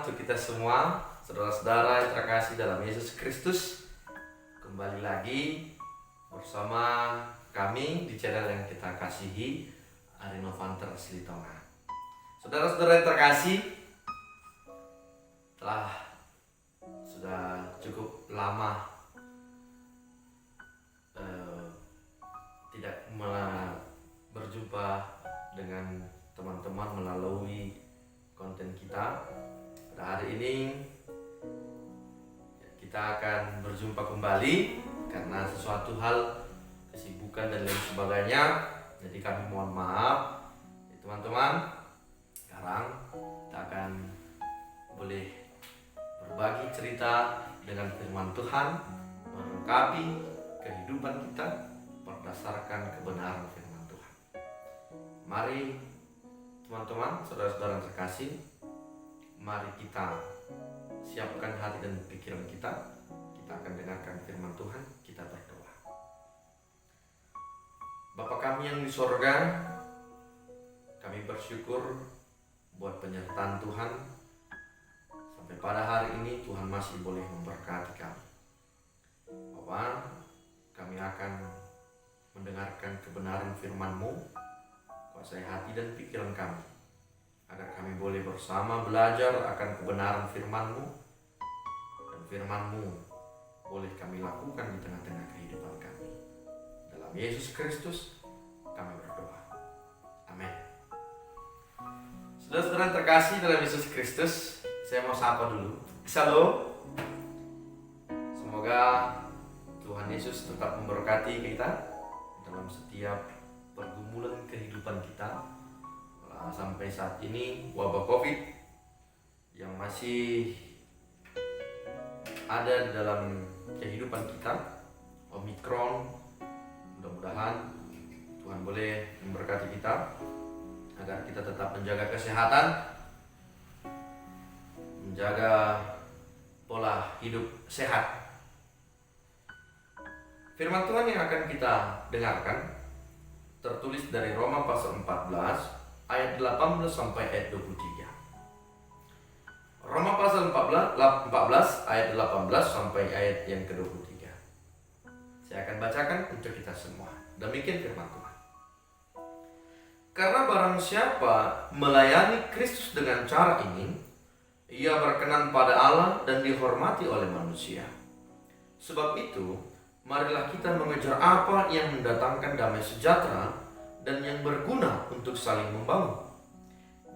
untuk kita semua, saudara-saudara yang terkasih dalam Yesus Kristus. Kembali lagi bersama kami di channel yang kita kasihi, Arinovanter Asli Tonga. Saudara-saudara yang terkasih, sudah cukup lama tidak berjumpa dengan teman-teman melalui konten kita. Pada hari ini kita akan berjumpa kembali karena sesuatu hal, kesibukan dan lain sebagainya. Jadi kami mohon maaf teman-teman. Sekarang kita akan boleh berbagi cerita dengan firman Tuhan, melengkapi kehidupan kita berdasarkan kebenaran firman Tuhan. Mari teman-teman, saudara-saudara yang terkasih, mari kita siapkan hati dan pikiran kita. Kita akan dengarkan firman Tuhan, kita berdoa. Bapa kami yang di sorga, kami bersyukur buat penyertaan Tuhan. Sampai pada hari ini Tuhan masih boleh memberkati kami. Bapa, kami akan mendengarkan kebenaran firman-Mu. Kuasai hati dan pikiran kami, agar kami boleh bersama belajar akan kebenaran firman-Mu, dan firman-Mu boleh kami lakukan di tengah-tengah kehidupan kami. Dalam Yesus Kristus kami berdoa. Amin. Saudara-saudara terkasih dalam Yesus Kristus, saya mau sapa dulu. Shalom. Semoga Tuhan Yesus tetap memberkati kita dalam setiap pergumulan kehidupan kita. Sampai saat ini wabah COVID yang masih ada dalam kehidupan kita, Omikron, mudah-mudahan Tuhan boleh memberkati kita agar kita tetap menjaga kesehatan, menjaga pola hidup sehat. Firman Tuhan yang akan kita dengarkan tertulis dari Roma pasal 14 ayat 18 sampai ayat 23. Roma pasal 14 ayat 18 sampai ayat yang ke-23. Saya akan bacakan untuk kita semua. Demikian firman Tuhan. Karena barang siapa melayani Kristus dengan cara ini, ia berkenan pada Allah dan dihormati oleh manusia. Sebab itu, marilah kita mengejar apa yang mendatangkan damai sejahtera dan yang berguna untuk saling membangun.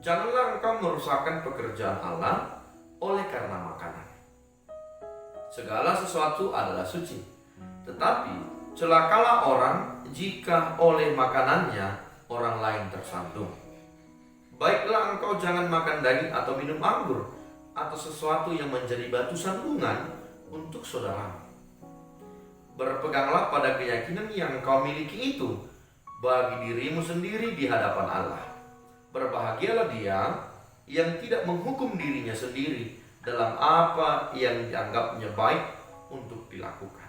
Janganlah engkau merusakkan pekerjaan Allah oleh karena makanan. Segala sesuatu adalah suci, tetapi celakalah orang jika oleh makanannya orang lain tersandung. Baiklah engkau jangan makan daging atau minum anggur, atau sesuatu yang menjadi batu sandungan untuk saudaramu. Berpeganglah pada keyakinan yang engkau miliki itu bagi dirimu sendiri di hadapan Allah. Berbahagialah dia yang tidak menghukum dirinya sendiri dalam apa yang dianggapnya baik untuk dilakukan.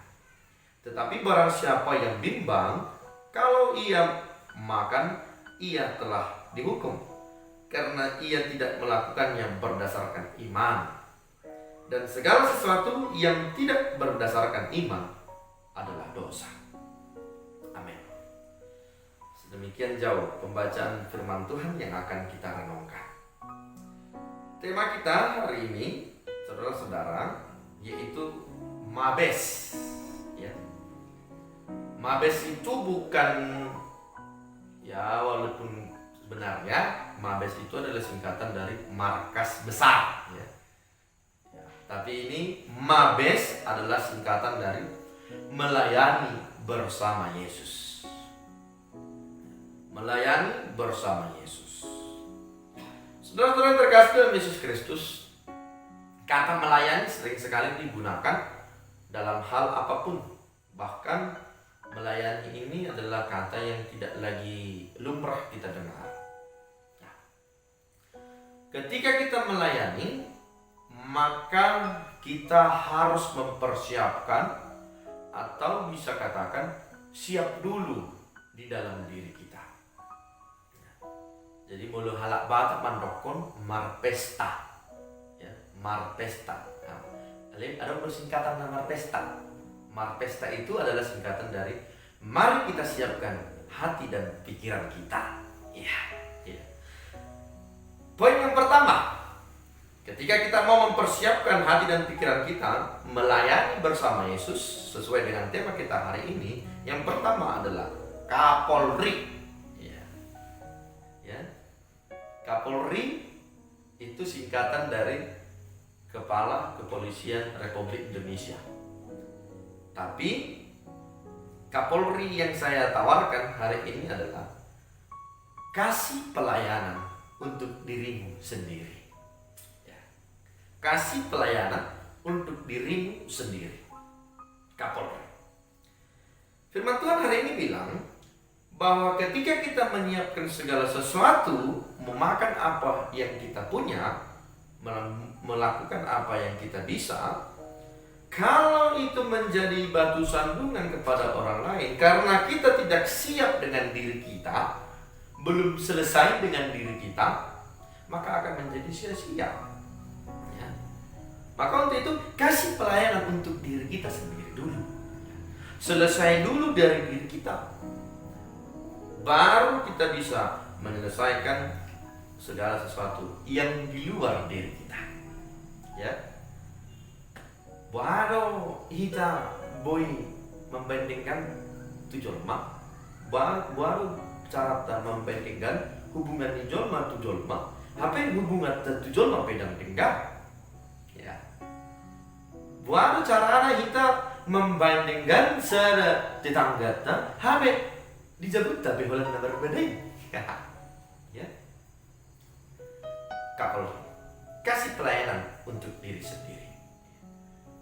Tetapi barang siapa yang bimbang, kalau ia makan, ia telah dihukum, karena ia tidak melakukannya berdasarkan iman. Dan segala sesuatu yang tidak berdasarkan iman adalah dosa. Amin. Demikian jauh pembacaan firman Tuhan yang akan kita renungkan. Tema kita hari ini, saudara-saudara, yaitu Mabes. Ya. Mabes itu bukan, ya walaupun sebenarnya Mabes itu adalah singkatan dari markas besar. Ya. Ya. Tapi ini Mabes adalah singkatan dari melayani bersama Yesus. Melayani bersama Yesus. Saudara-saudara yang terkasih dalam Yesus Kristus, kata melayani sering sekali digunakan dalam hal apapun. Bahkan melayani ini adalah kata yang tidak lagi lumrah kita dengar. Nah, ketika kita melayani, maka kita harus mempersiapkan, atau bisa katakan siap dulu di dalam diri kita. Jadi mulu halak batak mandokon marpesta. Ya, Marpesta. Nah, ada singkatan nama Marpesta. Marpesta itu adalah singkatan dari mari kita siapkan hati dan pikiran kita. Iya. Poin yang pertama, ketika kita mau mempersiapkan hati dan pikiran kita melayani bersama Yesus sesuai dengan tema kita hari ini, yang pertama adalah Kapolri. Kapolri itu singkatan dari Kepala Kepolisian Republik Indonesia. Tapi Kapolri yang saya tawarkan hari ini adalah kasih pelayanan untuk dirimu sendiri. Kasih pelayanan untuk dirimu sendiri. Kapolri. Firman Tuhan hari ini bilang bahwa ketika kita menyiapkan segala sesuatu, memakan apa yang kita punya, melakukan apa yang kita bisa, kalau itu menjadi batu sandungan kepada orang lain karena kita tidak siap dengan diri kita, belum selesai dengan diri kita, maka akan menjadi sia-sia. Maka untuk itu kasih pelayanan untuk diri kita sendiri dulu. Selesai dulu dari diri kita, baru kita bisa menyelesaikan segala sesuatu yang di luar diri kita. Baru kita membandingkan tujolma, baru cara membandingkan hubungan tujolma, apa yang hubungan tujolma pedang tinggal. Baru cara kita membandingkan secara tetangga, habe dijabut tapi holan berbeda. Kapolri, kasih pelayanan untuk diri sendiri.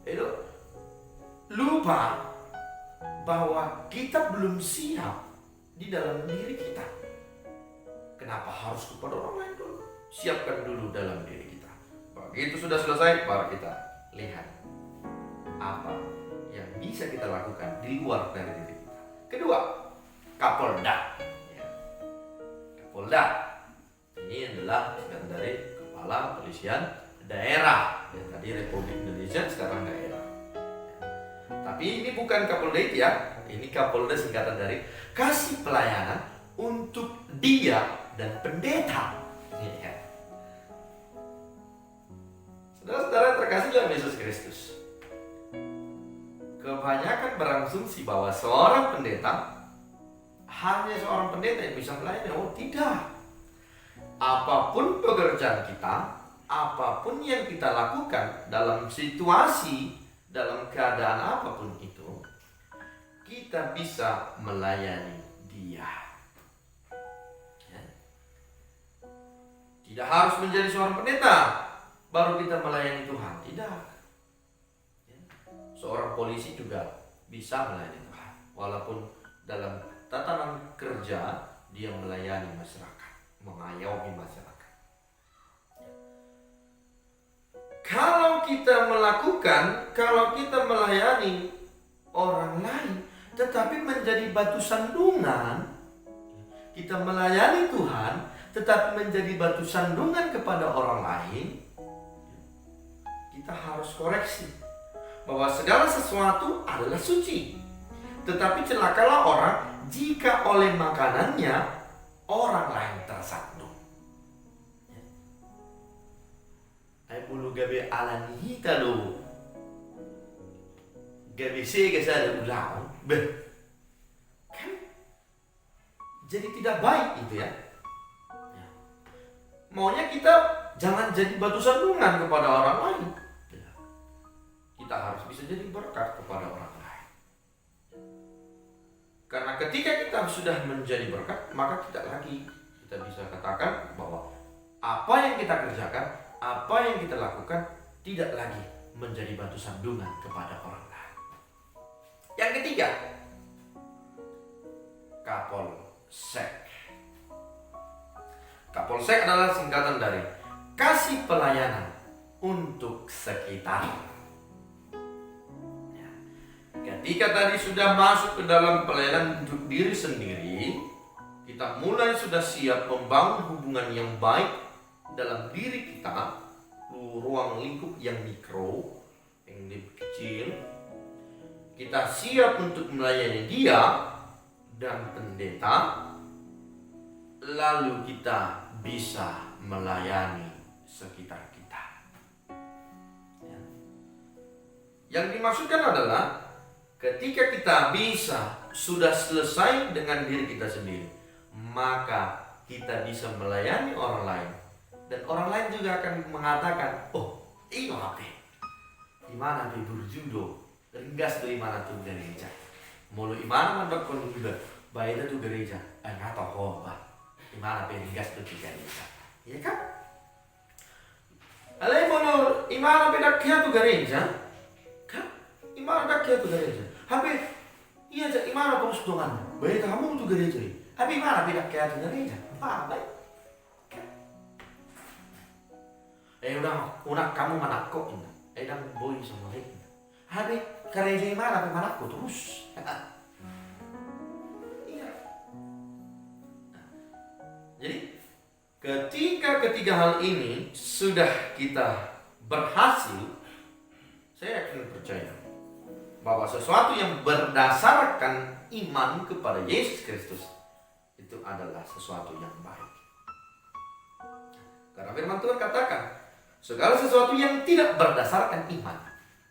Itu lupa bahwa kita belum siap di dalam diri kita. Kenapa harus kepada orang lain dulu? Siapkan dulu dalam diri kita. Begitu sudah selesai, baru kita lihat apa yang bisa kita lakukan di luar dari diri kita. Kedua, Kapolda. Kapolda ini adalah singkatan dari Kepala Kepolisian Daerah. Tadi Republik Indonesia, sekarang daerah. Tapi ini bukan Kapolda ya. Ini Kapolda singkatan dari kasih pelayanan untuk dia dan pendeta. Saudara-saudara terkasih dalam Yesus Kristus, kebanyakan berasumsi bahwa seorang pendeta hanya seorang pendeta yang bisa melayani. Oh tidak. Apapun pekerjaan kita, apapun yang kita lakukan dalam situasi, dalam keadaan apapun itu, kita bisa melayani Dia. Tidak harus menjadi seorang pendeta baru kita melayani Tuhan. Tidak. Seorang polisi juga bisa melayani Tuhan, walaupun dalam tatanan kerja dia melayani masyarakat, mengayomi masyarakat. Kalau kita melayani orang lain tetapi menjadi batu sandungan, kita melayani Tuhan tetapi menjadi batu sandungan kepada orang lain, kita harus koreksi bahwa segala sesuatu adalah suci. Tetapi celakalah orang jika oleh makanannya orang lain tersandung. Ay bulu gabe alani talo. Gabe sega sada ulang. Kan jadi tidak baik itu ya. Maunya kita jangan jadi batu sandungan kepada orang lain. Kita harus bisa jadi berkat kepada orang lain. Karena ketika kita sudah menjadi berkat, maka kita bisa katakan bahwa apa yang kita kerjakan, apa yang kita lakukan tidak lagi menjadi batu sandungan kepada orang lain. Yang ketiga, Kapolsek. Kapolsek adalah singkatan dari kasih pelayanan untuk sekitar. Ketika tadi sudah masuk ke dalam pelayanan untuk diri sendiri, kita mulai sudah siap membangun hubungan yang baik dalam diri kita. suatu ruang lingkup yang mikro, yang lebih kecil, kita siap untuk melayani dia dan pendeta, lalu kita bisa melayani sekitar kita. Ya. Yang dimaksudkan adalah ketika kita sudah selesai dengan diri kita sendiri, maka kita bisa melayani orang lain. Dan orang lain juga akan mengatakan, oh, ini apa? Imana pe berjudo, ringgas do imana tuh gereja. Mulu imana mandok kon juga, bayar tuh gereja. Nggak tahu apa. Imana pe ringgas do gereja. Iya kan? Alai mulu imana pe daknya tuh gereja. Kan? Imana daknya tuh gereja. Habe iya aja imana terus dongan. Bayar kamu tuh gereja. Habe imana pe daknya tuh gereja. Baik. Udah kamu manakko ini. Dan boy sama lain. Habe gereja mana pe manakko terus. Iya. Jadi ketika ketiga hal ini sudah kita berhasil, saya yakin percaya bahwa sesuatu yang berdasarkan iman kepada Yesus Kristus itu adalah sesuatu yang baik. Karena firman Tuhan katakan, segala sesuatu yang tidak berdasarkan iman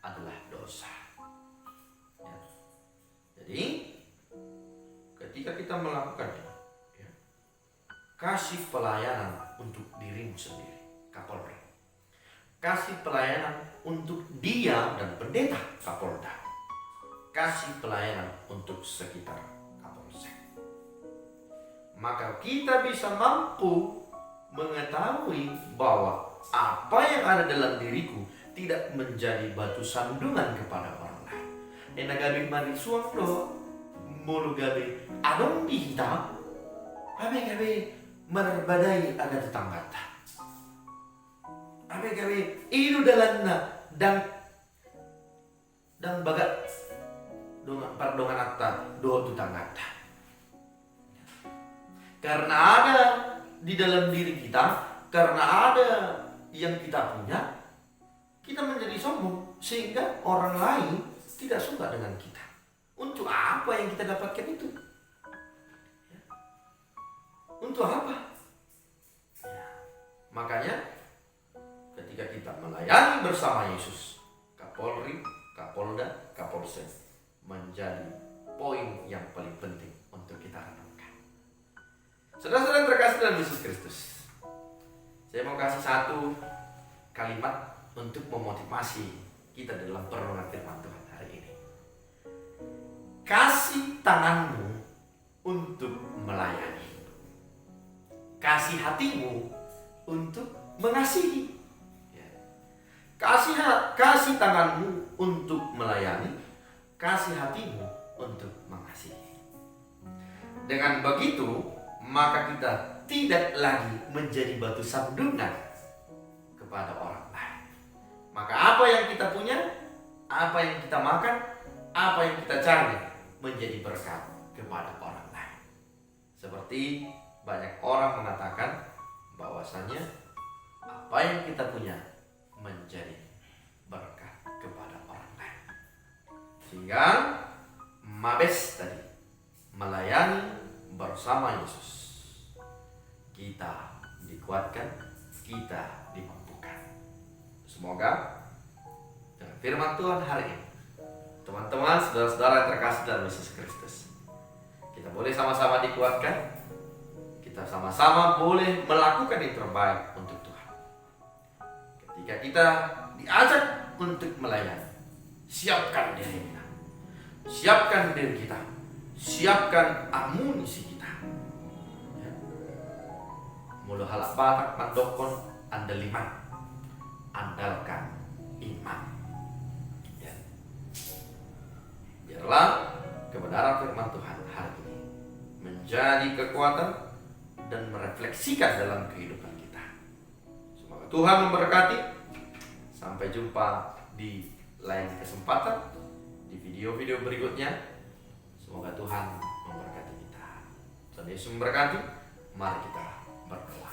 adalah dosa. Ya. Jadi, ketika kita melakukannya, ya, kasih pelayanan untuk dirimu sendiri, Kapolri. Kasih pelayanan untuk dia dan pendeta, Kapolda. Kasih pelayanan untuk sekitar, Kapolsek. Maka kita bisa mampu mengetahui bahwa apa yang ada dalam diriku tidak menjadi batu sandungan kepada orang lain. Ena gabi mari suang do, mulu gabi adong di hitam, abe gabi merbadai ada tetangga. Abe gabi idu dalanna dan bagat pardongan atta do tetangga. Karena ada di dalam diri kita, karena ada yang kita punya, kita menjadi sombong sehingga orang lain tidak suka dengan kita. Untuk apa yang kita dapatkan itu? Ya. Untuk apa? Ya. Makanya ketika kita melayani bersama Yesus, Kapolri, Kapolda, Kapolsek menjadi poin yang paling penting untuk kita renungkan. Saudara-saudara terkasih dalam Yesus Kristus, saya mau kasih satu kalimat untuk memotivasi kita dalam perenungan firman Tuhan hari ini. Kasih tanganmu untuk melayani. Kasih hatimu untuk mengasihi. Kasih tanganmu untuk melayani. Kasih hatimu untuk mengasihi. Dengan begitu, maka kita tidak lagi menjadi batu sandungan kepada orang lain. Maka apa yang kita punya, apa yang kita makan, apa yang kita cari menjadi berkat kepada orang lain. Seperti banyak orang mengatakan bahwasanya apa yang kita punya menjadi berkat kepada orang lain. Sehingga Mabes tadi melayani bersama Yesus, kita dikuatkan, kita dimampukan. Semoga dengan firman Tuhan hari ini, teman-teman, saudara-saudara yang terkasih dalam Yesus Kristus, kita boleh sama-sama dikuatkan, kita sama-sama boleh melakukan yang terbaik untuk Tuhan. Ketika kita diajak untuk melayani, siapkan diri kita, siapkan diri kita, siapkan amunisi kita. Ya. Mulu halak batak mandokon andaliman, andalkan iman. Ya. Biarlah kebenaran firman Tuhan hari ini menjadi kekuatan dan merefleksikan dalam kehidupan kita. Semoga Tuhan memberkati. Sampai jumpa di lain kesempatan, di video-video berikutnya. Semoga Tuhan memberkati kita. Tuhan Yesus memberkati. Mari kita berdoa.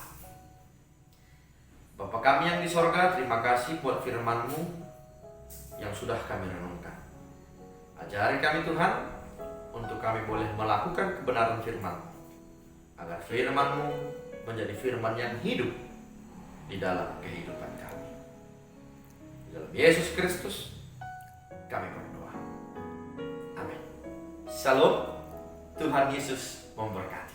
Bapa kami yang di sorga, terima kasih buat firman-Mu yang sudah kami renungkan. Ajari kami Tuhan, untuk kami boleh melakukan kebenaran firman, agar firman-Mu menjadi firman yang hidup di dalam kehidupan kami. Di dalam Yesus Kristus kami berdoa. Amin. Shalom. Tuhan Yesus memberkati.